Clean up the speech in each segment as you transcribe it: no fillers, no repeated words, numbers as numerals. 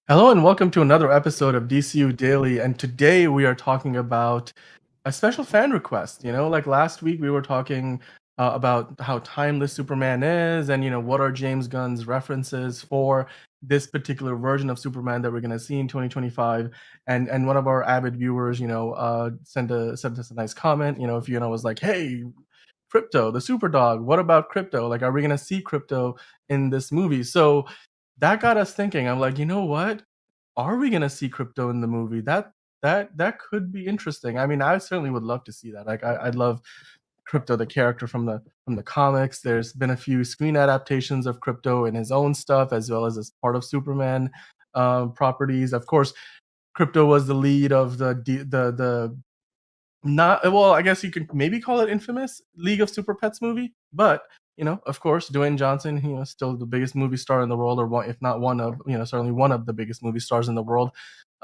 Hello and welcome to another episode of DCU Daily. And today we are talking about a special fan request. Like last week we were talking about how timeless Superman is, and what are James Gunn's references for this particular version of Superman that we're going to see in 2025. And one of our avid viewers, sent us a nice comment. If was like, "Hey, Krypto, the super dog. What about Krypto? Like, are we gonna see Krypto in this movie?" So that got us thinking. I'm like, you know what? Are we gonna see Krypto in the movie? That could be interesting. I mean, I certainly would love to see that. Like, I'd love Krypto, the character from the comics. There's been a few screen adaptations of Krypto in his own stuff, as well as part of Superman properties. Of course, Krypto was the lead of the not well, I guess you could maybe call it infamous League of Super Pets movie, but of course, Dwayne Johnson, still the biggest movie star in the world, or one, if not one of, certainly one of the biggest movie stars in the world,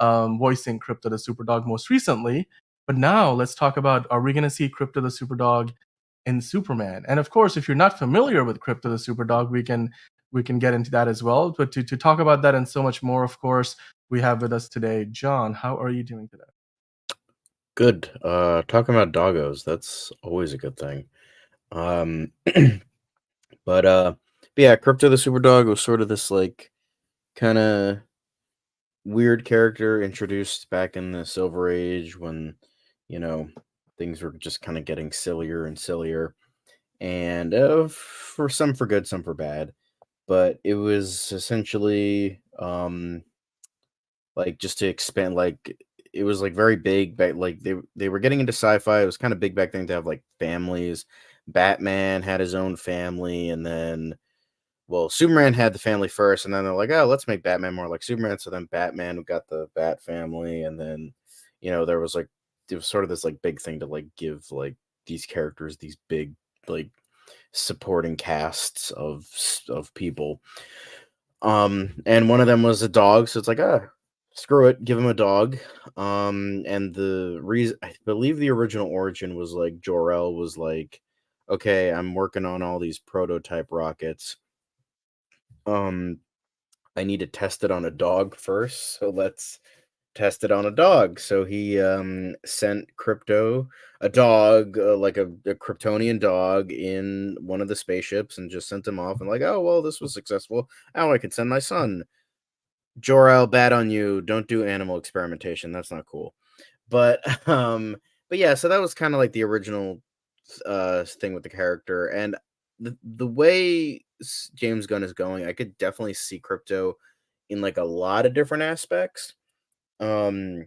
voicing Krypto the Superdog most recently. But now let's talk about: are we going to see Krypto the Superdog in Superman? And of course, if you're not familiar with Krypto the Superdog, we can get into that as well. But to talk about that and so much more, of course, we have with us today John. How are you doing today? Good. Talking about doggos, that's always a good thing. Um, but yeah, Crypto the Superdog was sort of this like kind of weird character introduced back in the Silver Age when you know things were just kind of getting sillier and sillier, and for some for good, some for bad. But it was essentially like just to expand like it was like very big back like they were getting into sci-fi. It was kind of big back then to have like families. Batman had his own family, and then well, Superman had the family first, and then they're like, oh, let's make Batman more like Superman. So then Batman got the Bat family, and then there was like it was sort of this like big thing to like give like these characters these big like supporting casts of people. And one of them was a dog, so it's like, screw it, give him a dog. And the reason I believe the original origin was like Jor-El was like, okay, I'm working on all these prototype rockets. Um, I need to test it on a dog first, so let's test it on a dog. So he sent Krypto, a dog, like a Kryptonian dog, in one of the spaceships, and just sent him off. And like, oh well, this was successful. Now I can send my son. Jor-El, bad on you. Don't do animal experimentation. That's not cool. But but yeah, so that was kind of like the original thing with the character, and the way James Gunn is going, I could definitely see Krypto in like a lot of different aspects. Um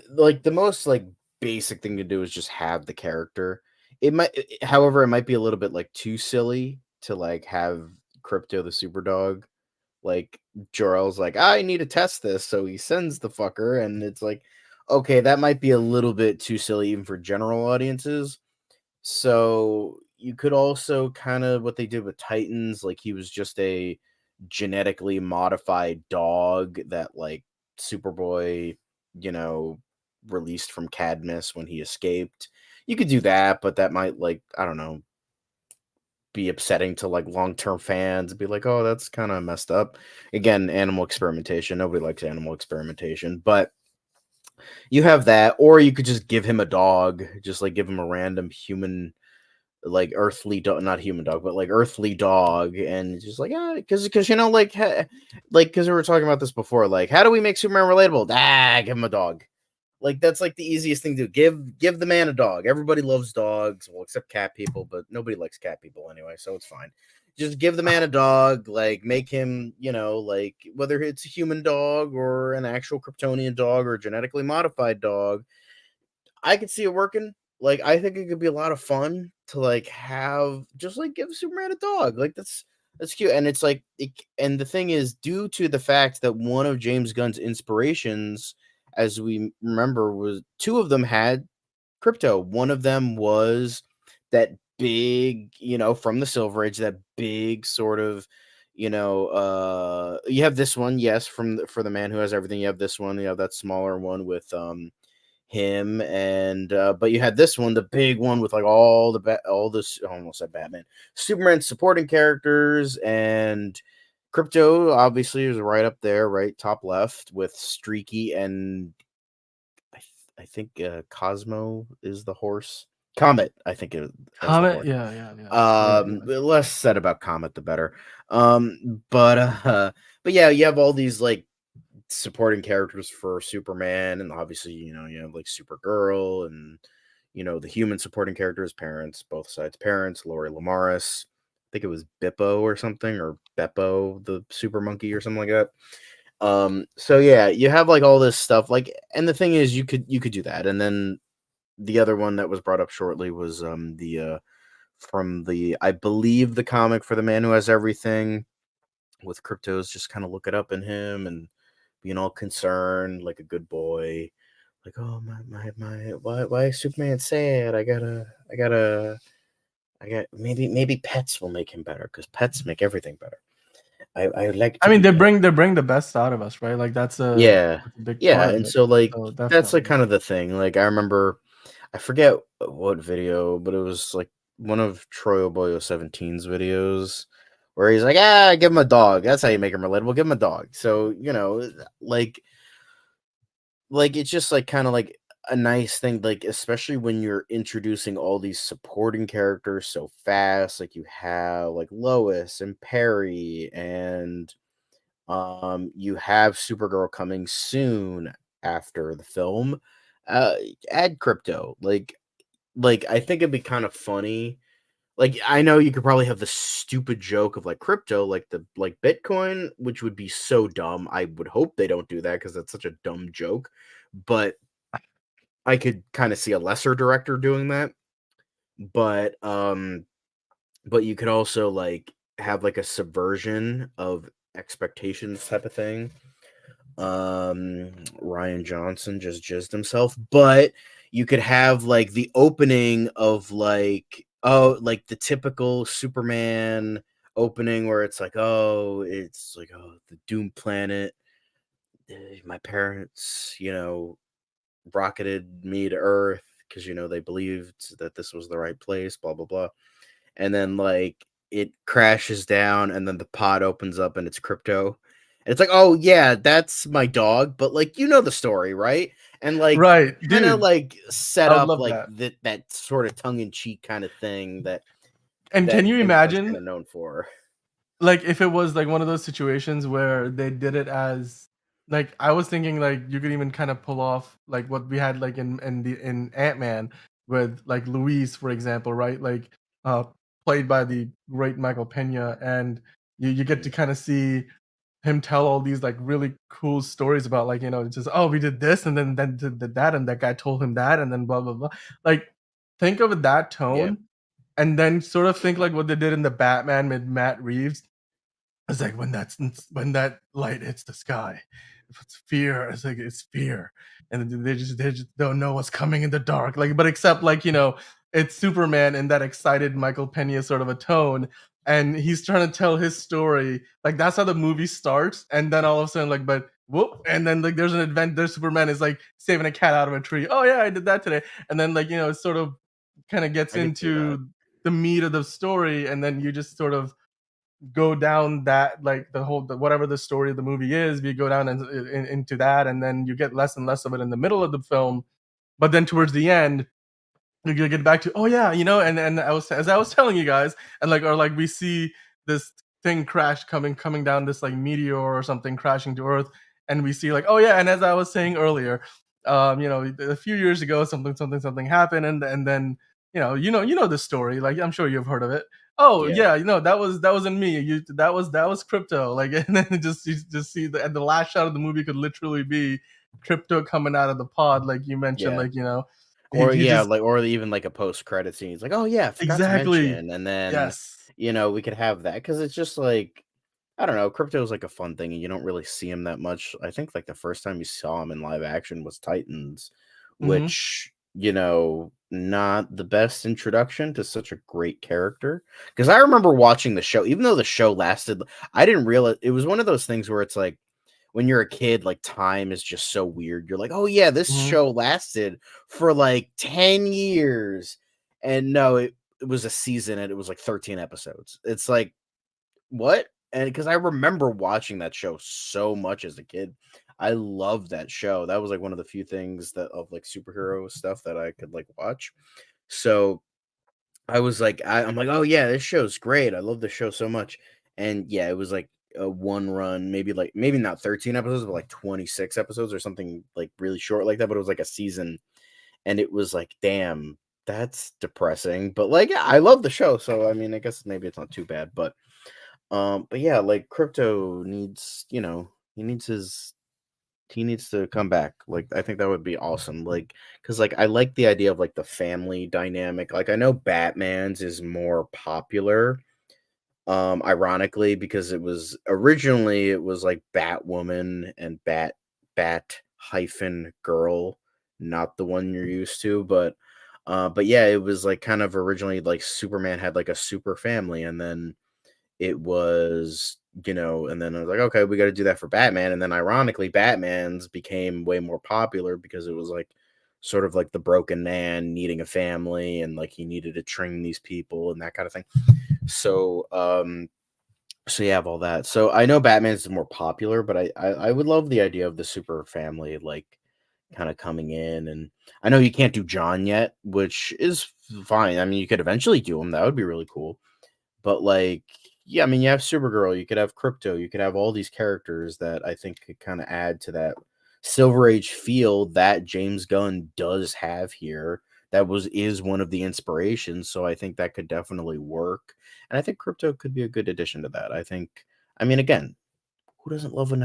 like the most like basic thing to do is just have the character. However, it might be a little bit like too silly to like have Krypto the super dog. Like Jor-El's like, I need to test this, so he sends the fucker, and it's like, okay, that might be a little bit too silly even for general audiences. So you could also kind of what they did with Titans, like he was just a genetically modified dog that like Superboy, you know, released from Cadmus when he escaped. You could do that, but that might like, I don't know, be upsetting to like long-term fans, be like, oh, that's kind of messed up. Again, animal experimentation. Nobody likes animal experimentation, but you have that, or you could just give him a dog, just like give him a random human, like earthly dog, not human dog, but like earthly dog, and just like, because like because we were talking about this before, like how do we make Superman relatable? Give him a dog. Like that's like the easiest thing to do. Give the man a dog. Everybody loves dogs, well, except cat people, but nobody likes cat people anyway, so it's fine. Just give the man a dog, like make him, like whether it's a human dog or an actual Kryptonian dog or a genetically modified dog. I could see it working. Like I think it could be a lot of fun to like have just like give Superman a dog. Like that's cute. And it's like and the thing is, due to the fact that one of James Gunn's inspirations, as we remember, was two of them had Krypto. One of them was that big, from the Silver Age, that big sort of, you have this one, yes, for the man who has everything. You have this one, you have that smaller one with him, and but you had this one, the big one with like all this, I almost said Batman, Superman supporting characters, and Krypto obviously is right up there, right top left with Streaky and I think Cosmo is the horse. Comet, I think as the Comet, horse. yeah, yeah, yeah. Yeah, you're right. The less said about Comet, the better. But yeah, you have all these like supporting characters for Superman, and obviously, you have like Supergirl and the human supporting characters, parents, both sides parents, Lori Lamaris. I think it was Bippo or something, or Beppo, the super monkey or something like that. So yeah, you have like all this stuff, like, and the thing is you could do that. And then the other one that was brought up shortly was the from the, I believe, the comic for the man who has everything, with Krypto's just kind of looking up in him and being all concerned like a good boy, like, oh my, why is Superman sad? I got maybe pets will make him better, because pets make everything better. I would like I to mean, be pet. they bring the best out of us, right? Like Yeah. that's a big Yeah, part of and it. so, like, So that's, like, definitely. kind of the thing, like, I remember I forget what video, but it was, like, one of Troy Oboyo 17's videos where he's like, "Ah, give him a dog. That's how you make him relatable. Give him a dog." So, like it's just, like, kinda, like, a nice thing, like, especially when you're introducing all these supporting characters so fast, like, you have, like, Lois and Perry, and you have Supergirl coming soon after the film. Uh, Add Krypto. Like I think it'd be kind of funny. Like, I know you could probably have the stupid joke of like Krypto, like Bitcoin, which would be so dumb. I would hope they don't do that because that's such a dumb joke. But I could kind of see a lesser director doing that. But but you could also like have like a subversion of expectations type of thing. Ryan Johnson just jizzed himself, but you could have like the opening of like, oh, like the typical Superman opening where it's like, oh, it's like, oh, the doom planet, my parents, rocketed me to earth because they believed that this was the right place, blah blah blah. And then like it crashes down, and then the pod opens up and it's Krypto. And it's like, oh yeah, that's my dog, but like the story, right? And like Right, kind of dude. like set I would up love like that. that sort of tongue in cheek kind of thing that And that can you DMK is kind imagine, of known for. like, if it was like one of those situations where they did it as, like, I was thinking like you could even kind of pull off like what we had like in Ant-Man with like Luis, for example, right? Like uh played by the great Michael Pena, and you get to Mhm. kind of see him tell all these like really cool stories about, like, just, oh, we did this and then did that, and that guy told him that, and then blah blah blah. Like, think of it that Yeah, tone, and then sort of think like what they did in the Batman with Matt Reeves. It's like when that light hits the sky, if it's fear, it's like it's fear, and they just don't know what's coming in the dark. Like, but except like, it's Superman in that excited Michael Pena sort of a tone, and he's trying to tell his story. Like, that's how the movie starts, and then all of a sudden, like, but whoop, and then like there's an event. There's Superman is like saving a cat out of a tree. Oh yeah, I did that today, and then like, it sort of kind of gets I could see that. into the meat of the story, and then you just sort of go down that, like, whatever the story of the movie is, we go down into that, and then you get less and less of it in the middle of the film, but then towards the end you're gonna get back to, oh yeah, and I was, as I was telling you guys, and like, or like we see this thing crash coming down, this like meteor or something crashing to earth, and we see like, oh yeah, and as I was saying earlier, a few years ago something happened, and then the story, like, I'm sure you've heard of it. Oh Yeah, yeah, that wasn't me, that was Crypto, like, and then you just see the last shot of the movie could literally be Crypto coming out of the pod, like you mentioned, yeah. like, Or he yeah, just. like, or even like a post credit scene. It's like, oh yeah, I forgot to Exactly. mention, and then Yes. we could have that because it's just like, I don't know, Crypto is like a fun thing, and you don't really see him that much. I think like the first time you saw him in live action was Titans, Mhm. which, not the best introduction to such a great character. Because I remember watching the show, even though the show lasted, I didn't realize it was one of those things where it's like when you're a kid, like time is just so weird. You're like, oh yeah, this Mhm. show lasted for like 10 years. And no, it was a season and it was like 13 episodes. It's like, what? and because I remember watching that show so much as a kid. I loved that show. That was like one of the few things that of like superhero stuff that I could like watch. So I was like, I'm like, oh yeah, this show's great. I love this show so much. And yeah, it was like a one run, maybe not 13 episodes, but like 26 episodes or something like really short like that. But it was like a season, and it was like, damn, that's depressing. But like, yeah, I love the show, so I mean, I guess maybe it's not too bad. But yeah, like Crypto needs, he needs to come back. Like, I think that would be awesome. Like, because like I like the idea of like the family dynamic. Like, I know Batman's is more popular, ironically, because it was like Batwoman and Bat hyphen girl, not the one you're used to, but yeah, it was like kind of originally like Superman had like a super family, and then it was, and then I was like, okay, we got to do that for Batman. And then ironically, Batman's became way more popular because it was like sort of like the broken man needing a family, and like he needed to train these people and that kind of thing. So, so you have all that. So I know Batman's more popular, but I would love the idea of the super family, like kind of coming in. And I know you can't do John yet, which is fine. I mean, you could eventually do him. That would be really cool. But, like, yeah, I mean, you have Supergirl, you could have Krypto, you could have all these characters that I think could kinda add to that Silver Age feel that James Gunn does have here. That is one of the inspirations, so I think that could definitely work, and I think Krypto could be a good addition to that. I mean, again, who doesn't love a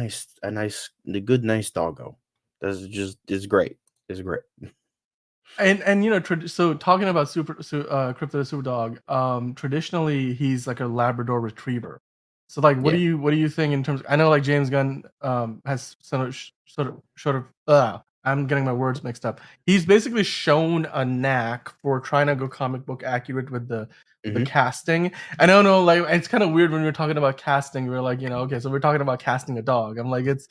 good, nice doggo? That's just is great. Is great. And so talking about Crypto the Super Dog, traditionally he's like a Labrador Retriever. So like, Yeah. what do you think in terms? I know like James Gunn has I'm getting my words mixed up. He's basically shown a knack for trying to go comic book accurate with the Mhm. casting. I don't know, like it's kind of weird when we're talking about casting. We're like, okay, so we're talking about casting a dog. I'm like, it's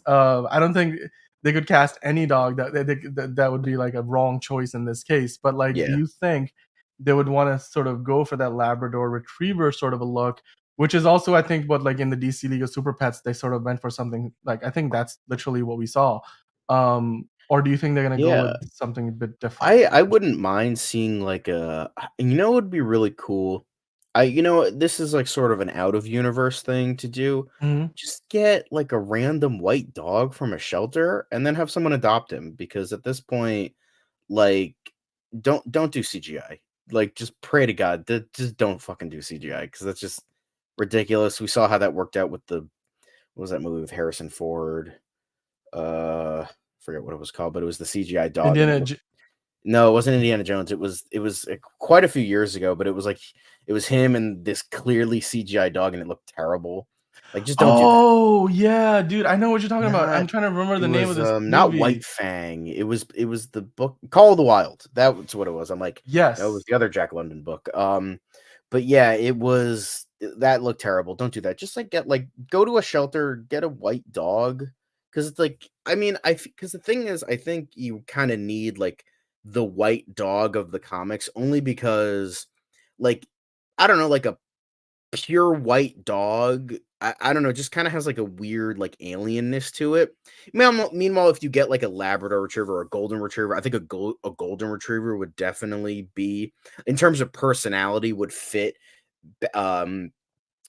I don't think they could cast any dog that would be like a wrong choice in this case. But like, do Yeah. you think they would want to sort of go for that Labrador Retriever sort of a look, which is also I think what like in the DC League of Super Pets they sort of went for something like I think that's literally what we saw. Or do you think they're gonna go Yeah. with something a bit different? I wouldn't mind seeing like and what would be really cool? This is like sort of an out of universe thing to do. Mhm. Just get like a random white dog from a shelter and then have someone adopt him, because at this point, like, don't do CGI. Like, just pray to God that just don't fucking do CGI, because that's just ridiculous. We saw how that worked out with what was that movie with Harrison Ford? Forget what it was called, but it was the CGI dog, and it Indiana looked no, it wasn't Indiana Jones. It was quite a few years ago, but it was like it was him and this clearly CGI dog, and it looked terrible. Like, just don't do that. Oh, yeah, dude, I know what you're talking about. I'm Not trying to remember It the name of was this not movie. White Fang. It was the book Call of the Wild. That was what it was. I'm like, that was Yes. the other Jack London book. But yeah, that looked terrible. Don't do that. Just like go to a shelter, get a white dog, because it's like, I mean, because the thing is, I think you kind of need like the white dog of the comics, only because, like, I don't know, like a pure white dog, I don't know, just kinda has, like, a weird, like, alienness to it. Meanwhile, if you get, like, a Labrador Retriever or a Golden Retriever, I think a Golden Retriever would definitely be, in terms of personality, would fit, b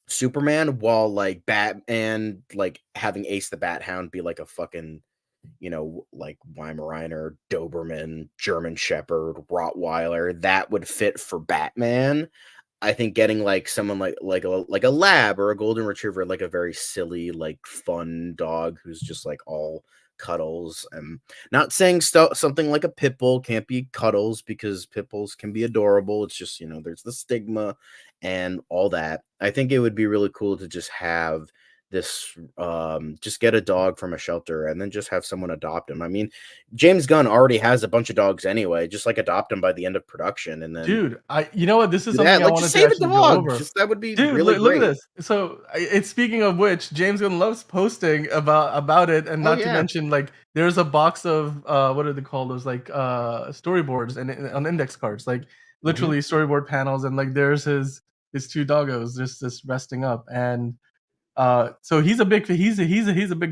Superman, while, like, Batman, like, having Ace the Bat Hound be, like, a fucking, like, Weimaraner, Doberman, German Shepherd, Rottweiler, that would fit for Batman. I think getting like someone like a lab or a golden retriever, like a very silly, like fun dog who's just like all cuddles. And not saying something like a pit bull can't be cuddles, because pit bulls can be adorable. It's just, there's the stigma and all that. I think it would be really cool to just have this, just get a dog from a shelter and then just have someone adopt him. I mean, James Gunn already has a bunch of dogs anyway. Just like adopt them by the end of production, and then Dude, I you know what? This is do something that, I like, just wanted to save a actually go dog, over. just that would be Dude, really look at great. this. So, it's speaking of which, James Gunn loves posting about it, and Oh, not to yeah. mention, like, there's a box of, what are they called? Those, like, storyboards and on index cards, like, Mhm. literally storyboard panels, and, like, there's his his two doggos just resting up, and so he's a big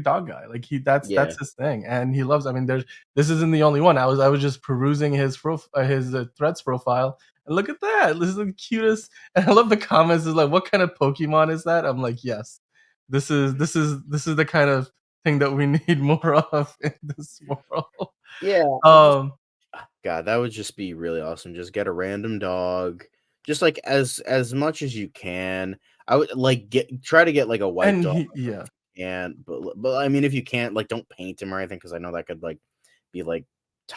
dog guy. Like Yeah. that's his thing, and he loves. I mean, there's this isn't the only one. I was just perusing his threads profile, and look at that. This is the cutest. And I love the comments. Is like, what kind of Pokemon is that? I'm like, yes, this is the kind of thing that we need more of in this world. Yeah, I just Um, God, that would just be really awesome. Just get a random dog, just like as much as you can. I would like get try to get like a white and dog, yeah, and but I mean, if you can't, like, don't paint him or anything because I know that could like be like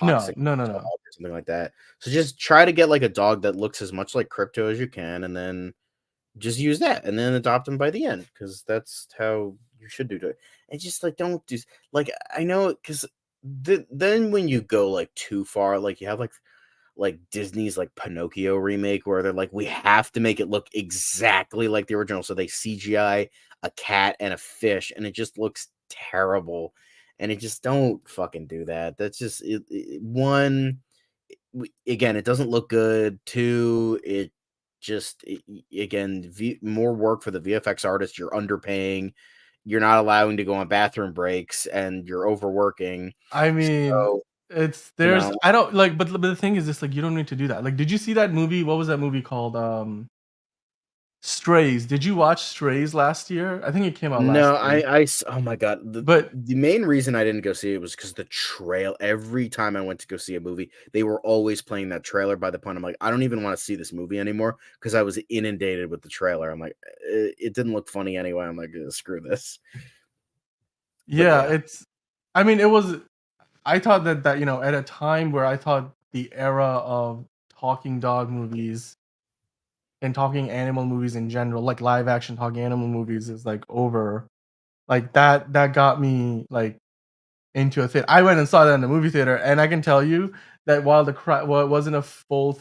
no, toxic no, no, to the dog no. or something like that. So just try to get like a dog that looks as much like Crypto as you can, and then just use that, and then adopt them by the end, because that's how you should do it. And just like don't do like I know because then when you go like too far, like you have like Disney's like Pinocchio remake where they're like, we have to make it look exactly like the original. So they CGI a cat and a fish, and it just looks terrible. And it just don't fucking do that. That's just one. Again, it doesn't look good. Two, it just again more work for the VFX artist. You're underpaying. You're not allowing to go on bathroom breaks, and you're overworking. I mean, So it's you there's know, I don't like, but the thing is, just like you don't need to do that. Like, did you see that movie? What was that movie called? Strays. Did you watch Strays last year? I think it came out no, last year. oh my god, But the main reason I didn't go see it was because the trail every time I went to go see a movie, they were always playing that trailer by the point I'm like, I don't even wanna see this movie anymore because I was inundated with the trailer. I'm like, it didn't look funny anyway. I'm like, Screw this." But yeah, yeah. it's. I mean, it was. I thought that at a time where I thought the era of talking dog movies and talking animal movies in general, like live action talking animal movies, is like over. Like that got me like into a theater. I went and saw that in the movie theater, and I can tell you that while it wasn't a full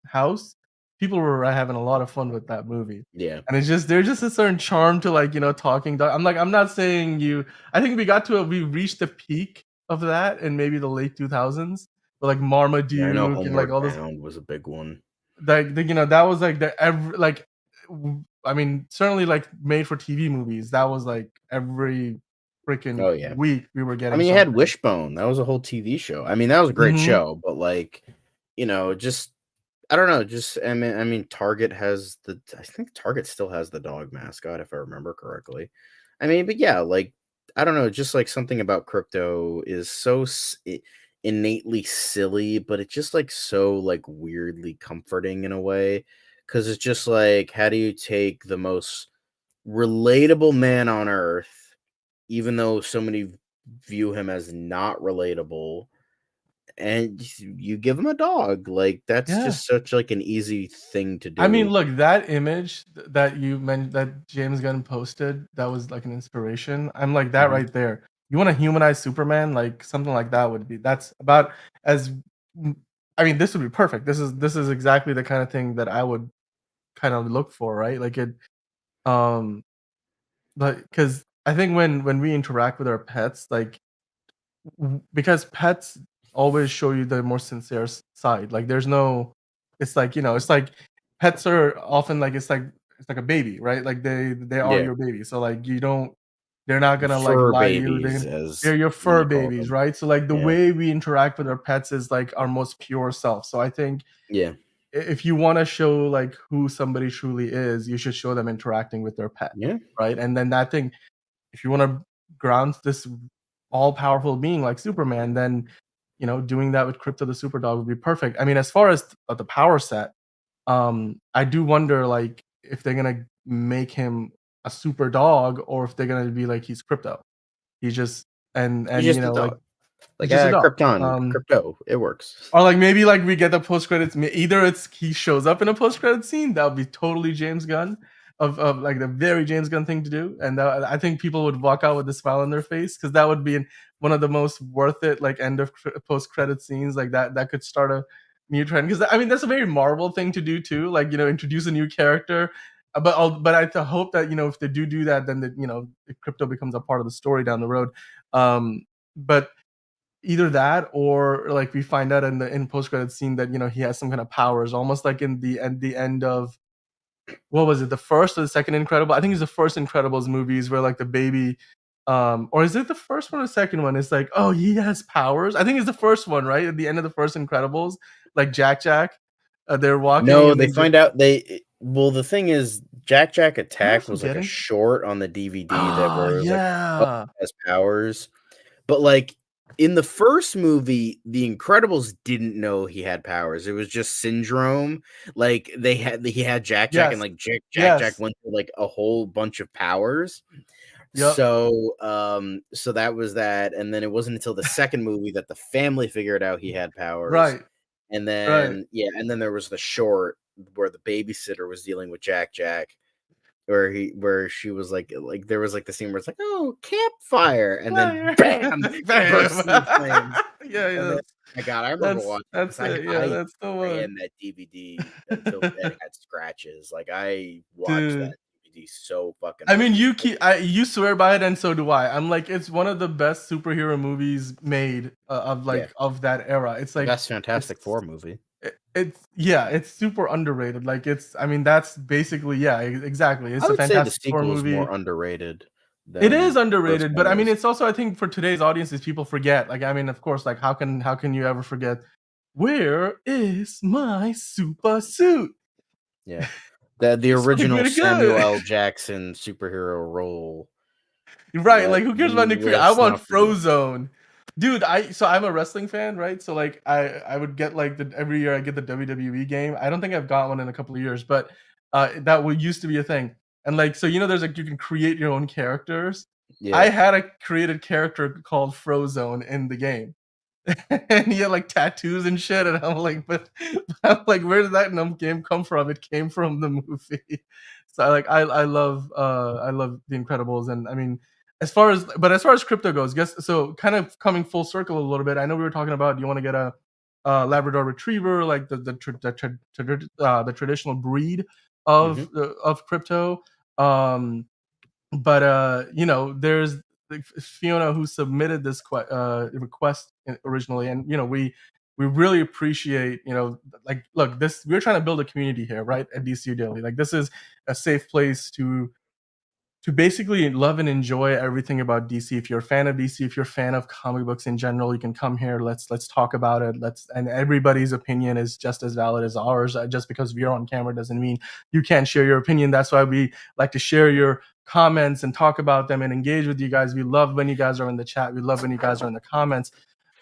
house, people were having a lot of fun with that movie. Yeah. And it's just there's just a certain charm to talking dog. I'm not saying you. I think we reached the peak of that in maybe the late 2000s, but like Yeah, I know Marmaduke and like Homeward all this Bound was a big one. that was like I mean, certainly like made for TV movies. That was like every freaking Oh, yeah. week we were I getting mean, you had something. Wishbone, that was a whole TV show. I mean, that was a great Mhm. show, but, like, just I don't know, just I mean, Target has I think Target still has the dog mascot, if I remember correctly. I mean, but yeah, like, I don't know, just, like, something about Crypto is so innately silly, but it's just, like, so, like, weirdly comforting in a way, because it's just like, how do you take the most relatable man on earth, even though so many view him as not relatable, and you give him a dog? Like, that's Yeah. just such, like, an easy thing to I mean, do. look, that image that you meant that James Gunn posted, that was like an inspiration. I'm like that Mhm. right there. You wanna humanize Superman, like something like that would be that's about as m I mean, this would be perfect. This is exactly the kind of thing that I would kind of look for, right? Like um, but because I think when we interact with our pets, like because pets always show you the more sincere side. Like there's no, it's like pets are often like it's like a baby, right? Like they are Yeah. your baby. So like you don't, they're not gonna like Fur lie to you. babies, as They're your fur many call babies, them. right? So like the Yeah. way we interact with our pets is like our most pure self. So I think Yeah. if you want to show like who somebody truly is, you should show them interacting with their pet, Yeah. right? And then that thing, if you want to ground this all-powerful being like Superman, then doing that with Krypto the Superdog would be perfect. I mean, as far as the power set, I do wonder like if they're gonna make him a super dog or if they're gonna be like he's Krypto. He's just He's and just a like dog. he's Like, just a dog. Crypto, it works. Or like maybe like we get the post credits. Either it's he shows up in a post credit scene that would be totally James Gunn of like the very James Gunn thing to do, and I think people would walk out with a smile on their face because that would be one of the most worth it like end of post credit scenes like that could start a new trend because I mean that's a very Marvel thing to do too, like introduce a new character. But I hope that if they do that, then Crypto becomes a part of the story down the road. But either that or like we find out in the post credit scene that he has some kind of powers, almost like in the end of what was it? The first or the second Incredible? I think it's the first Incredibles movies where like the baby, or is it the first one or the second one? It's like, oh, he has powers. I think it's the first one, right? At the end of the first Incredibles, like Jack, they're walking No, and they then find out well, the thing is, Jack am I Attack was like a forgetting? short on the DVD that Ah, where it was like, oh, yeah. he has powers. But, like, in the first movie, The Incredibles didn't know he had powers. It was just Syndrome. Like, he had Jack, and, Yes. like, Jack Yes. went through, like, a whole bunch of powers. Yep. So that was that, and then it wasn't until the second movie that the family figured out he had powers, Right. and Right. then yeah, and then there was the short where the babysitter was dealing with Jack, where she was like there was like the scene where it's like, "Oh, campfire," and then Fire. bam, Bam. bursts into flames, Yeah, and then yeah. my god, I remember watching this. That's it. Yeah, I that's the one. ran that DVD until it had scratches. Like, I watched that Dude. DVD so fucking I mean, religiously. you swear by it, and so do I. I'm like, it's one of the best superhero movies made of Yeah, like of that era. It's the like best Fantastic it's Four movie. it's yeah, it's super underrated. Like it's, I mean, that's basically yeah, exactly. I It's a would say the Fantastic Four sequel is more movie. underrated It is than the first underrated, but one I mean, is. it's also I think for today's audiences, people forget. Like, I mean, of course, like how can you ever forget? Where is my super suit? Yeah. The It's fucking original pretty Samuel good. L. Jackson superhero role. Right, like who cares about Nick Fury? I Let's want not forget. Frozone. Dude, I'm a wrestling fan, right? So like I would get like the every year I get the WWE game. I don't think I've got one in a couple of years, but that would used to be a thing. And like so there's like you can create your own characters. I Yeah. had a created character called Frozone in the game. And he had like tattoos and shit, and I'm like, but I'm like, where did that game come from? It came from the movie. So I love The Incredibles, and I mean, as far as crypto goes, guess so. Kind of coming full circle a little bit. I know we were talking about, do you want to get a Labrador Retriever, like the traditional breed Mhm. of crypto. Um, but there's like Fiona who submitted this request originally, and we really appreciate, like, look, this we're trying to build a community here, right, at DCU Daily. Like, this is a safe place to basically love and enjoy everything about DC. If you're a fan of DC, if you're a fan of comic books in general, you can come here. Let's talk about it. And everybody's opinion is just as valid as ours. Just because we're on camera doesn't mean you can't share your opinion. That's why we like to share your comments and talk about them and engage with you guys. We love when you guys are in the chat. We love when you guys are in the comments.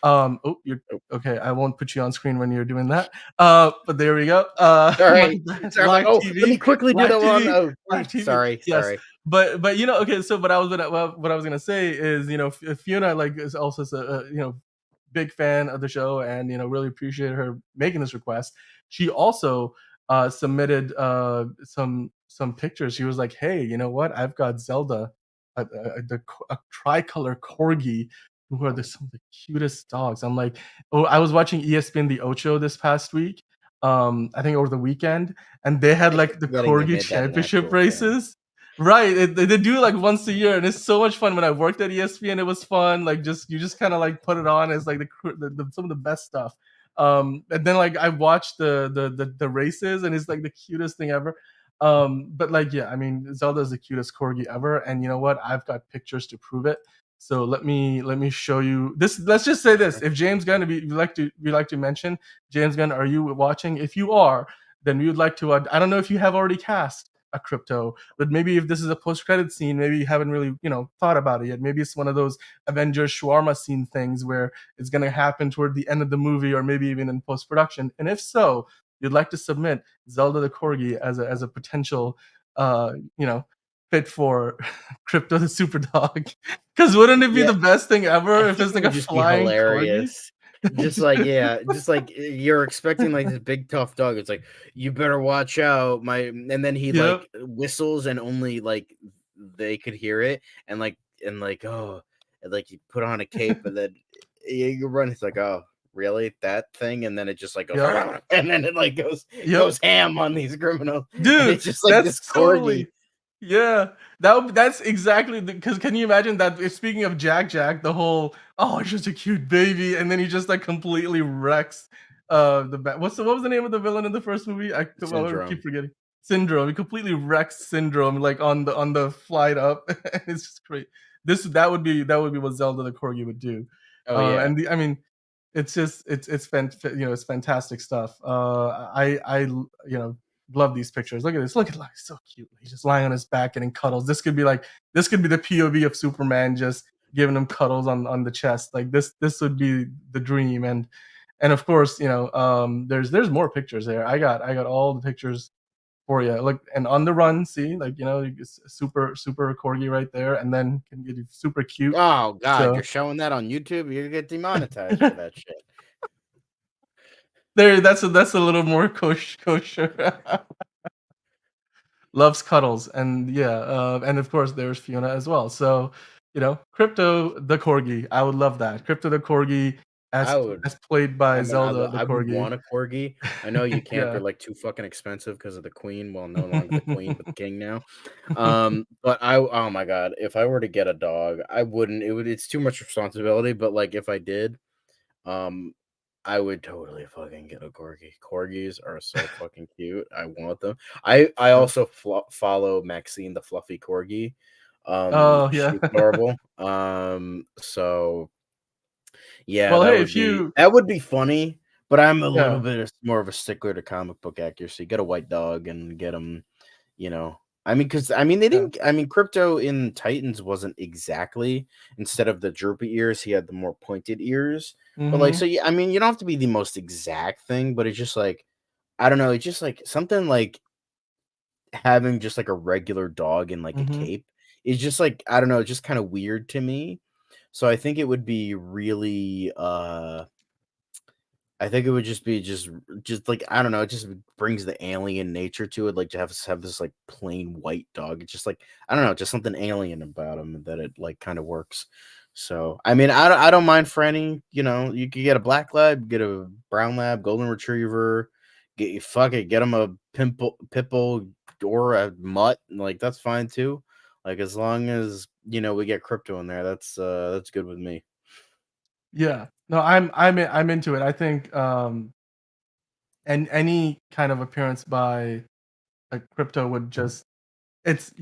Oh, you're Oh, okay. I won't put you on screen when you're doing that. But there we go. My alright. bad. So I'm like, "Oh, let me quickly do that one." Oh, Live TV. sorry, Yes, sorry. but okay. So, what I was gonna say is, Fiona like is also big fan of the show, and really appreciate her making this request. She also submitted some pictures. She was like, "Hey, you know what? I've got Zelda, a tricolor corgi, who are some of the cutest dogs." I'm like, oh, I was watching ESPN The Ocho this past week. I think over the weekend, and they had I keep like the forgetting they corgi made that an championship actual thing. races. Right, they do like once a year, and it's so much fun. When I worked at ESPN, it was fun. Like, you just kind of like put it on as like some of the best stuff. And then like I watched the races, and it's like the cutest thing ever. But like, yeah, I mean, Zelda's the cutest corgi ever, and you know what? I've got pictures to prove it. So let me show you this. Let's just say this: if James Gunn, we like to mention James Gunn, are you watching? If you are, then we would like to. I don't know if you have already cast a crypto, but maybe if this is a post-credit scene, maybe you haven't really thought about it yet. Maybe it's one of those Avengers shawarma scene things where it's going to happen toward the end of the movie, or maybe even in post-production. And if so, you'd like to submit Zelda the corgi as a potential uh you know fit for Crypto the super dog. Because wouldn't it be Yeah. the best thing I ever if think it's it like would a just be flying corgi? hilarious. Just like, yeah, just like you're expecting like this big tough dog. It's like, you better watch out, my and then he Yep. like whistles and only like they could hear it and like oh and like you put on a cape and then you run. It's like, oh really that thing? And then it just like goes Yep. and then it like Yep. goes ham on these criminals. And Dude, it's just like this that's corgi. totally, yeah. That's exactly because can you imagine that? If speaking of Jack, the whole, oh, he's just a cute baby, and then he just like completely wrecks what was the name of the villain in the first movie? I keep Syndrome. forgetting. Syndrome, completely wrecked Syndrome, like on the flight up. It's just great. That would be what Zelda the Corgi would do. Oh yeah. I mean, it's just it's fantastic stuff. Love these pictures. Look at this. Look at like so cute. He's just lying on his back getting cuddles. This could be the POV of Superman just giving him cuddles on the chest. Like this would be the dream. And of course, there's more pictures there. I got all the pictures for you. Like and on the run, see, like super corgi right there, and then can get super cute. Oh god, So you're showing that on YouTube? You're gonna get demonetized for that shit. that's a little more kosher. Loves cuddles, and yeah, and of course there's Fiona as well. So Crypto the corgi, I would love that. Crypto the corgi I would as played by I mean, Zelda the I would corgi. want a corgi. I know you can't, they're, Yeah. like, too fucking expensive because of the queen, well, no longer the queen, but the king now. But oh my god, if I were to get a dog, I wouldn't it's too much responsibility, but, like, if I did, um, I would totally fucking get a corgi. Corgis are so fucking cute, I want them. I Yeah. also follow Maxine the fluffy corgi. Oh yeah. She's adorable. So yeah, Well, hey, if you that would be funny, but I'm a little yeah, bit more of a stickler to comic book accuracy. Get a white dog and get him, you know. I mean, because I mean, they yeah. didn't. I mean, Crypto in Titans wasn't exactly instead of the droopy ears, he had the more pointed ears. But like, so Mhm. yeah, I mean, you don't have to be the most exact thing, but it's just like I don't know, it's just like something like having just like a regular dog in like a Mhm. cape is just like I don't know, just kind of weird to me. So I think it would be really I think it would just be just like I don't know, it just brings the alien nature to it, like to have this like plain white dog. It's just like I don't know, just something alien about him that it like kind of works. So I mean, I don't mind for any, you could get a black lab, get a brown lab, golden retriever, get you fuck it, get him a pimple or a mutt, like that's fine too. Like as long as we get Crypto in there, that's good with me. Yeah. No, I'm into it. I think, and any kind of appearance by a Crypto would just it's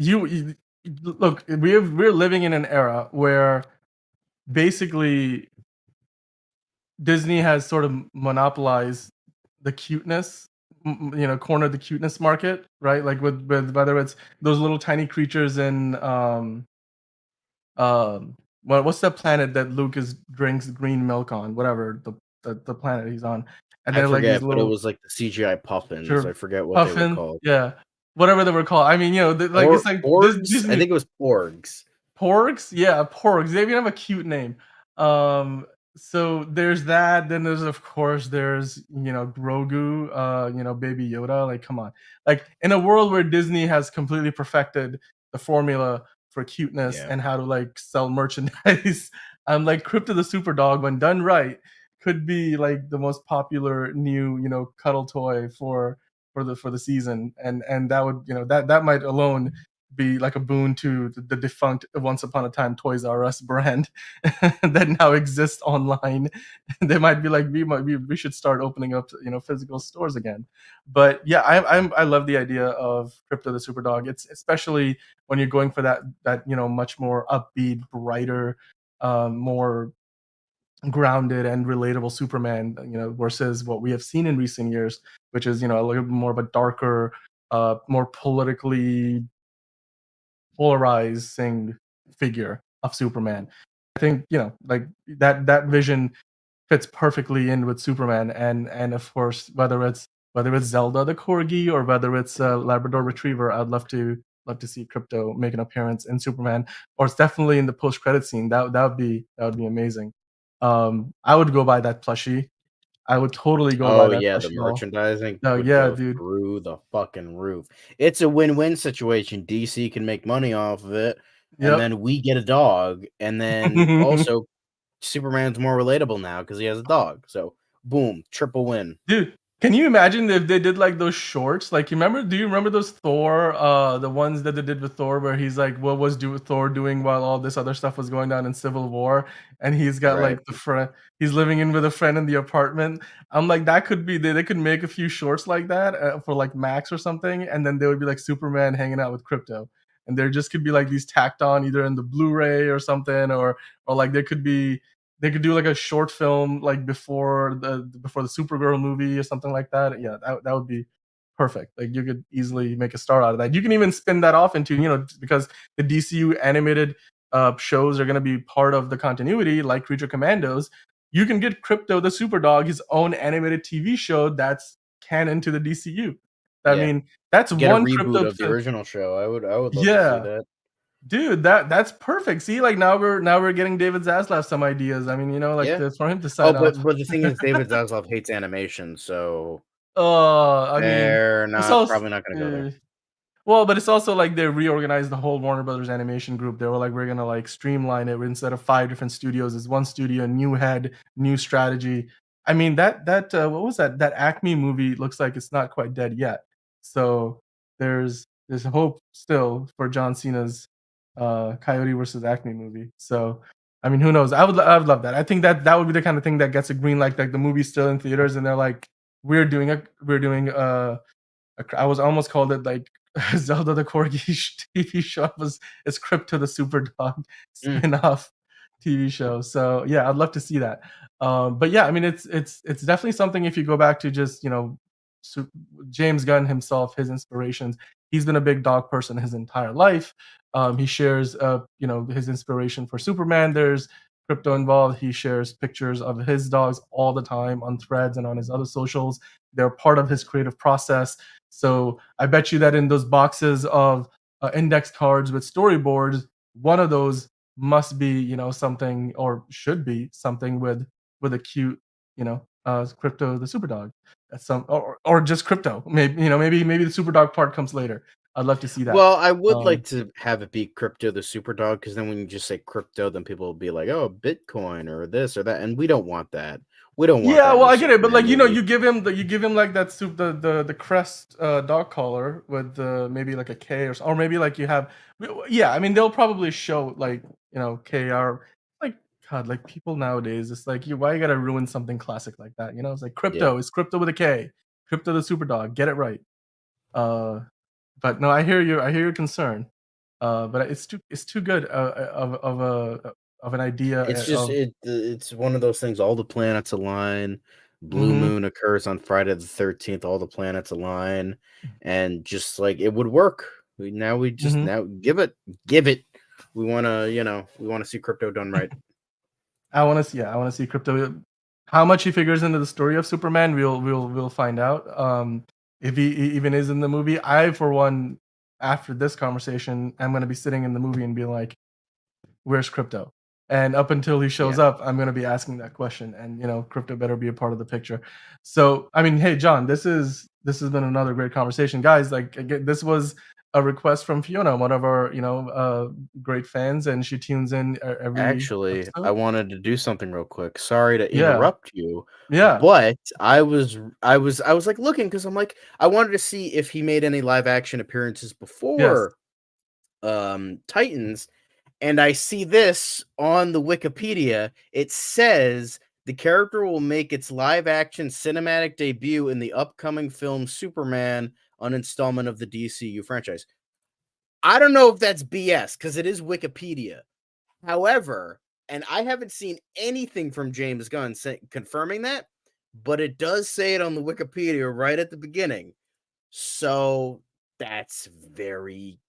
look, we're living in an era where basically Disney has sort of monopolized the cuteness, cornered the cuteness market, right? Like with whether it's those little tiny creatures in what's that planet that Lucas drinks green milk on? Whatever the planet he's on, and I they're like these forget, but it little was like the CGI puffins. I sure forget what they were puffin, called. yeah, whatever they were called. I mean, like it's Or like orgs? I Disney. think it was porgs. Porgs? Yeah, porgs. They even have a cute name. So there's that. Then there's of course there's Grogu, Baby Yoda. Like, come on. Like in a world where Disney has completely perfected the formula for cuteness Yeah. and how to like sell merchandise, like Crypto the Super Dog, when done right, could be like the most popular new cuddle toy for the season, and that would that might alone be like a boon to the defunct Once Upon a Time Toys R Us brand that now exists online. They might be like, we should start opening up physical stores again. But yeah, I love the idea of Crypto the Superdog. It's especially when you're going for that much more upbeat, brighter, more grounded and relatable Superman, versus what we have seen in recent years, which is a little bit more of a darker, more politically polarizing figure of Superman. I think like that vision fits perfectly in with Superman, and of course whether it's Zelda the corgi or whether it's a Labrador Retriever, I'd love to see Crypto make an appearance in Superman, or it's definitely in the post credit scene. That would be amazing. I would go buy that plushie. I would totally go buy Oh, that yeah, the plushie doll. merchandising No, would yeah, go dude. through the fucking roof. It's a win-win situation. DC can make money off of it, and Yep. then we get a dog, and then also Superman's more relatable now because he has a dog. So, boom, triple win. Dude, Can you imagine if they did like those shorts? Like, you remember? Do you remember those Thor? The ones that they did with Thor, where he's like, "What was Thor doing while all this other stuff was going down in Civil War?" And he's got Right. like the friend. He's living in with a friend in the apartment. I'm like, that could be. They could make a few shorts like that for like Max or something, and then they would be like Superman hanging out with Crypto, and there just could be like these tacked on either in the Blu-ray or something, or like there could be they could do like a short film like before the Supergirl movie or something like that. Yeah, that would be perfect. Like you could easily make a star out of that. You can even spin that off into, because the DCU animated shows are going to be part of the continuity, like Creature Commandos. You can get Crypto the Superdog his own animated TV show that's canon to the DCU. I Yeah. mean, that's Get a one reboot Crypto. of the original show. I would love to see Yeah, that. dude, that's perfect. See, like now we're getting David Zaslav some ideas. I mean, like Yeah. for him to Oh, sign but off. but the thing is David Zaslav hates animation, so I mean, they're it's not also probably not gonna go there. well, but it's also like they reorganized the whole Warner Brothers animation group. They were like, we're gonna like streamline it instead of five different studios. It's one studio, new head, new strategy. I mean that what was that? That Acme movie looks like it's not quite dead yet. So there's hope still for John Cena's Coyote versus Acme movie. So I mean, who knows? I would love that. I think that would be the kind of thing that gets a green light. Like the movie's still in theaters, and they're like, we're doing I was almost called it like Zelda the Corgi TV show. It's Krypto the Superdog Mm. spin-off TV show. So yeah, I'd love to see that. But yeah, I mean, it's definitely something. If you go back to just Su- James Gunn himself, his inspirations. He's been a big dog person his entire life. He shares, his inspiration for Superman. There's Crypto involved. He shares pictures of his dogs all the time on Threads and on his other socials. They're part of his creative process. So I bet you that in those boxes of index cards with storyboards, one of those must be, something, or should be something with a cute, Crypto the Superdog. That's or just Crypto. Maybe maybe the Superdog part comes later. I'd love to see that. Well, I would Um, like to have it be Crypto the Superdog, because then when you just say crypto, then people will be like, "Oh, Bitcoin or this or that," and we don't want that. We don't want Yeah, that in well, a I get it, but Superman like movie. you give him like that the crest dog collar with maybe like a K or maybe like you have yeah. I mean, they'll probably show like KR like God, like people nowadays. It's like why you gotta ruin something classic like that? It's like Yeah. Crypto is Crypto with a K, Crypto the super dog. Get it right. Uh, but no, I hear you. I hear your concern. But it's too good of an idea It's just of. it's one of those things, all the planets align, blue Mhm, moon occurs on Friday the 13th, all the planets align, and just, like, it would work. We just mhm. now give it. We wanna see crypto done right. I want to see Crypto. How much he figures into the story of Superman, we'll find out. If he even is in the movie, I for one, after this conversation, I'm gonna be sitting in the movie and be like, "Where's Crypto?" And up until he shows Yeah. up, I'm gonna be asking that question, and Crypto better be a part of the picture. So, I mean, hey, John, this has been another great conversation, guys. Like, again, this was a request from Fiona, one of our great fans, and she tunes in every Actually, I episode. wanted to do something real quick. Sorry to Yeah, interrupt you, yeah. but I was like looking because I'm like I wanted to see if he made any live action appearances Yes, before Titans, and I see this on the Wikipedia. It says the character will make its live action cinematic debut in the upcoming film Superman, an installment of the DCU franchise. I don't know if that's BS because it is Wikipedia. However, and I haven't seen anything from James Gunn confirming that, but it does say it on the Wikipedia right at the beginning. So that's very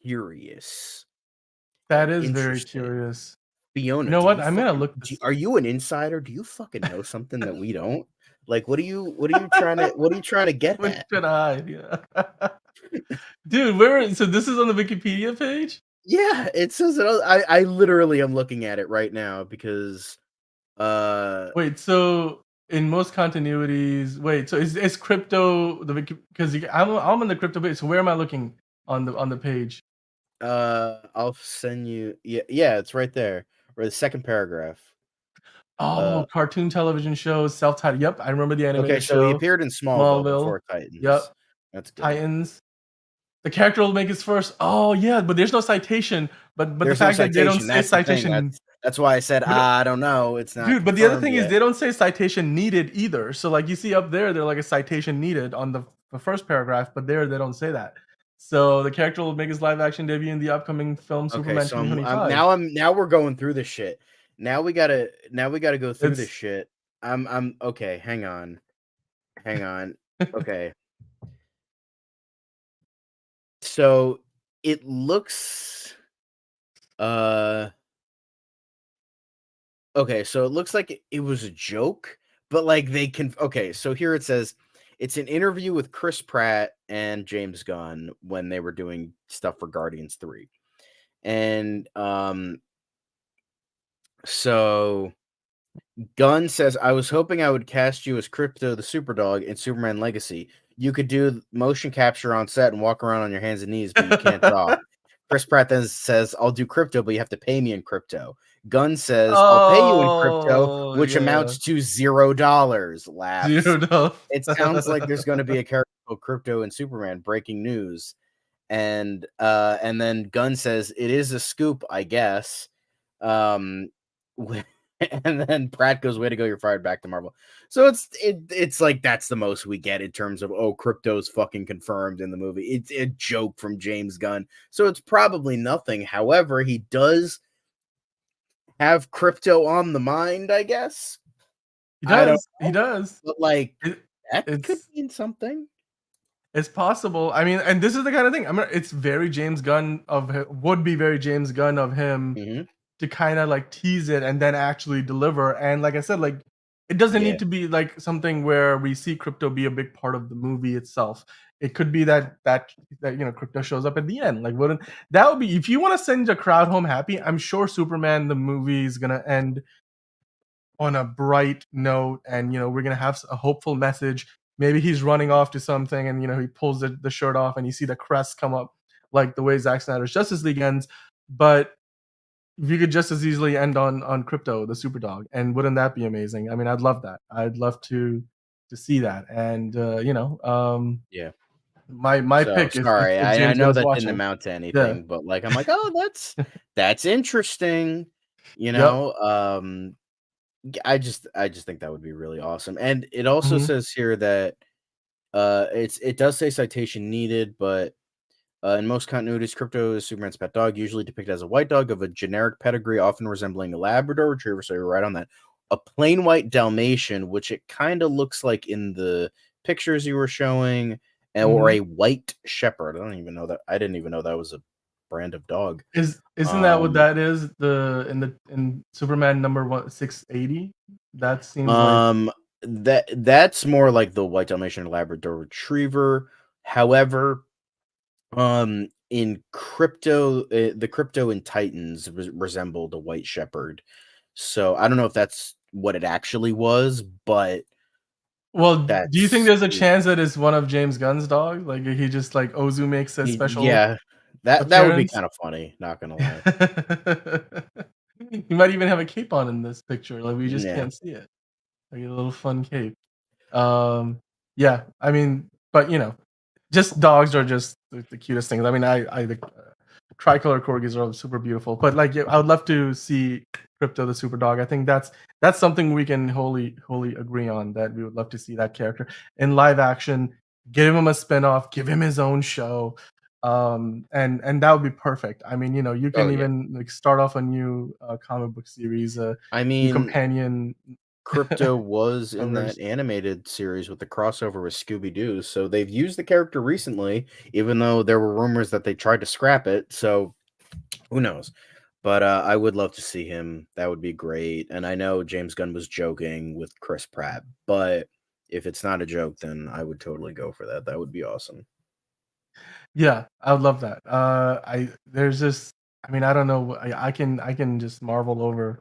curious that and is very interesting. curious. You Fiona, know what? I'm gonna look this. are you an insider? Do you fucking know something that we don't? Like, what are you trying to get What at? should I? Yeah. Dude, where so this is on the Wikipedia page? Yeah, it says it. I literally am looking at it right now because uh Wait, so in most continuities, wait, so is Crypto the Wiki because I'm on the Crypto page, so where am I looking on the page? I'll send you. Yeah, yeah, it's right there. Or the second paragraph. Uh, Oh, cartoon television shows, self-titled. Yep, I remember the okay, animated so he show, appeared in Smallville Smallville. before Titans. Yep, That's good. Titans. The character will make his first. Oh yeah, but there's no citation. But the There's no fact that they don't citation. say That's the thing. citation, That's why I said but I don't know. It's not dude. But the other confirmed thing is yet. they don't say citation needed either. So like you see up there, they're like a citation needed on the first paragraph, but there they don't say that. So the character will make his live action debut in the upcoming film Okay, Superman so 2025. now we're going through this shit. Now we gotta go through this It's shit. I'm okay. Hang on. Okay, so it looks uh okay, so it looks like it was a joke, but like they can. Okay, so here it says it's an interview with Chris Pratt and James Gunn when they were doing stuff for Guardians 3. And so Gunn says, I was hoping I would cast you as Krypto the Superdog in Superman Legacy. You could do motion capture on set and walk around on your hands and knees, but you can't talk. Chris Pratt then says, I'll do crypto, but you have to pay me in crypto. Gunn says, I'll pay you in crypto, oh which yeah, amounts to $0. Laughs. $0. It sounds like there's going to be a character called Crypto and Superman. Breaking news. And then Gunn says, it is a scoop, I guess. Um, and then Pratt goes, "Way to go! You're fired. Back to Marvel." So it's like that's the most we get in terms of Crypto's fucking confirmed in the movie. It's a joke from James Gunn, so it's probably nothing. However, he does have Crypto on the mind, I guess. He I don't does. He know, does. but like It, that could it's mean something. it's possible. I mean, and this is the kind of thing. I mean, it's very James Gunn would be very James Gunn of him Hmm. to kind of like tease it and then actually deliver. And like I said, like it doesn't Yeah, need to be like something where we see crypto be a big part of the movie itself. It could be that crypto shows up at the end. Like wouldn't that would be if you want to send the crowd home happy? I'm sure Superman the movie is gonna end on a bright note, and we're gonna have a hopeful message. Maybe he's running off to something, and he pulls the shirt off, and you see the crest come up, like the way Zack Snyder's Justice League ends. But you could just as easily end on Crypto, the Superdog, and wouldn't that be amazing? I mean, I'd love that. I'd love to see that, and yeah. my So pick if sorry, if I James Gunn know is that didn't watching, amount to yeah, anything, but like I'm like, oh, that's interesting. You yep, know, I just think that would be really awesome. And it also mhm. says here that it does say citation needed, but in most continuities, Crypto is Superman's pet dog, usually depicted as a white dog of a generic pedigree, often resembling a Labrador Retriever. So you're right on that. A plain white Dalmatian, which it kind of looks like in the pictures you were showing, or a Mhm. white Shepherd. I don't even know that. I didn't even know that was a brand of dog. Isn't that what Um, that is? In Superman number 680? That seems like Um, that's more like the White Dalmatian or Labrador Retriever. However, in Crypto, the Crypto in Titans resembled a White Shepherd. So I don't know if that's what it actually was, but well, do you think that's there's a chance that it's one of James Gunn's dogs? Like, he just like Ozu makes a special yeah, that would be appearance? kind of funny. Not gonna lie. He might even have a cape on in this picture, like, we just Yeah. can't see it. Like a little fun cape. Um, yeah, I mean, but, just dogs are just the cutest things. I mean, the tricolor corgis are super beautiful, but like, yeah, I would love to see Crypto the super dog. I think that's something we can wholly agree on. That we would love to see that character in live action. Give him a spinoff. Give him his own show, and that would be perfect. I mean, you Oh can yeah. even like start off a new comic book series, I new mean, companion Krypto was in covers. that animated series with the crossover with Scooby Doo, so they've used the character recently, even though there were rumors that they tried to scrap it. So who knows? But I would love to see him. That would be great. And I know James Gunn was joking with Chris Pratt, but if it's not a joke, then I would totally go for that. That would be awesome. Yeah, I would love that. I there's just I mean, I don't know, I can just marvel over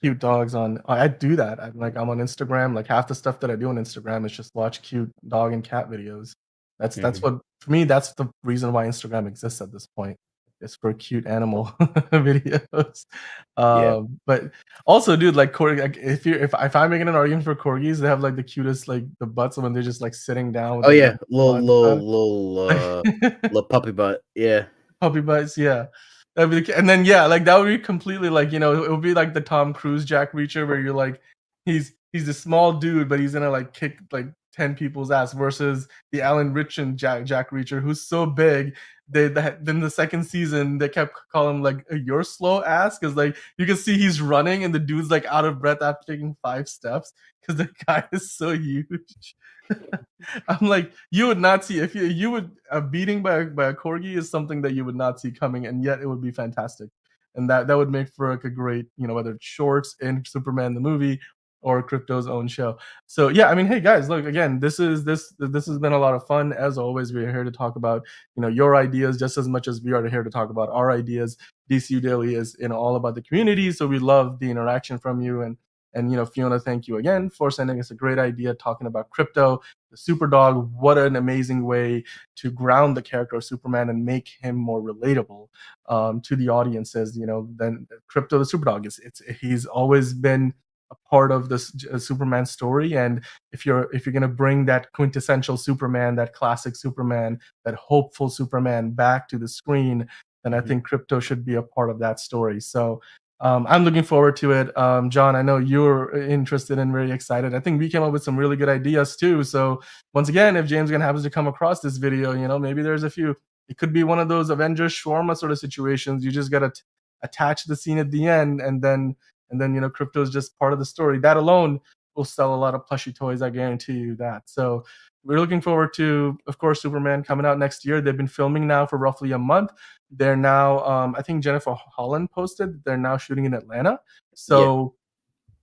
cute dogs on I do that. I'm on Instagram, like half the stuff that I do on Instagram is just watch cute dog and cat videos. That's Mhm. what for me, that's the reason why Instagram exists at this point. just for cute animal videos. Yeah. But also, dude, like corgi, like if I'm making an argument for corgis, they have like the cutest like the butts when they're just like sitting down with Oh, like yeah. the butt and stuff. Little puppy butt. Yeah. Puppy bites, yeah. That'd be and then yeah, like that would be completely like, it would be like the Tom Cruise Jack Reacher where you're like, he's a small dude, but he's gonna like kick like 10 people's ass versus the Alan Ritchson Jack Reacher, who's so big. Then the second season they kept calling him like you're slow ass because like you can see he's running and the dude's like out of breath after taking 5 steps because the guy is so huge. I'm like, you would not see if you would a beating by a corgi is something that you would not see coming, and yet it would be fantastic, and that would make for like a great, whether it's shorts in Superman the movie or Crypto's own show. So yeah, I mean, hey guys, look again, this has been a lot of fun. As always, we're here to talk about your ideas just as much as we are here to talk about our ideas. DCU Daily is all about the community, so we love the interaction from you and Fiona, thank you again for sending us a great idea talking about Krypto the super dog. What an amazing way to ground the character of Superman and make him more relatable to the audiences. Then Krypto the super dog he's always been a part of this Superman story, and if you're gonna bring that quintessential Superman, that classic Superman, that hopeful Superman back to the screen, then I Mhm. think Krypto should be a part of that story. So I'm looking forward to it. John, I know you're interested and very excited. I think we came up with some really good ideas too. So once again, if James Gunn happens to come across this video, maybe there's a few. It could be one of those Avengers shawarma sort of situations. You just gotta attach the scene at the end, and then Crypto is just part of the story. That alone will sell a lot of plushy toys. I guarantee you that. So we're looking forward to, of course, Superman coming out next year. They've been filming now for roughly a month. They're now, I think Jennifer Holland posted, they're now shooting in Atlanta. Yeah. So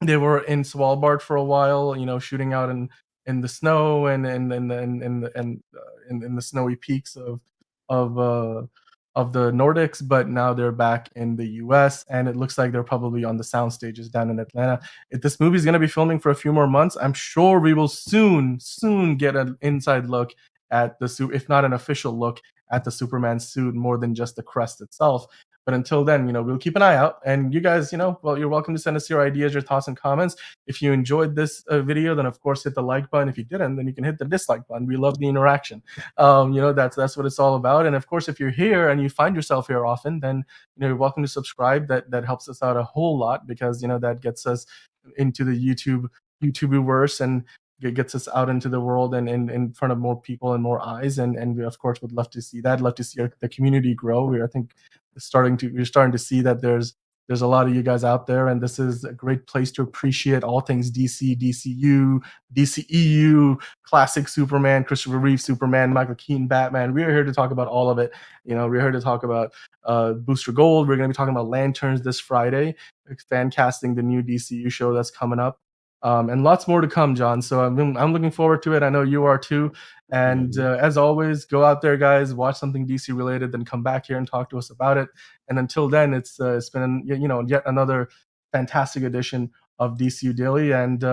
they were in Svalbard for a while, shooting out in the snow and in the snowy peaks of uh, of the Nordics. But now they're back in the U.S. and it looks like they're probably on the sound stages down in Atlanta. If this movie is going to be filming for a few more months, I'm sure we will soon get an inside look at the suit, if not an official look at the Superman suit, more than just the crest itself. But until then, we'll keep an eye out. And you guys, well, you're welcome to send us your ideas, your thoughts, and comments. If you enjoyed this video, then of course hit the like button. If you didn't, then you can hit the dislike button. We love the interaction. That's what it's all about. And of course, if you're here and you find yourself here often, then you're welcome to subscribe. That helps us out a whole lot because that gets us into the YouTubeverse and it gets us out into the world and in front of more people and more eyes. And we of course would love to see that. Love to see the community grow. I think we're starting to see that there's a lot of you guys out there, and this is a great place to appreciate all things DC, DCU, DCEU, classic Superman, Christopher Reeve Superman, Michael Keaton Batman. We're here to talk about all of it. We're here to talk about Booster Gold. We're going to be talking about Lanterns this Friday, fan casting the new DCU show that's coming up. And lots more to come, John. So I'm looking forward to it. I know you are too. And Mhm. as always, go out there, guys, watch something DC related, then come back here and talk to us about it. And until then, it's been yet another fantastic edition of DCU Daily, and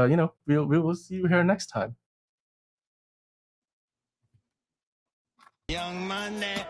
we will see you here next time. Young money.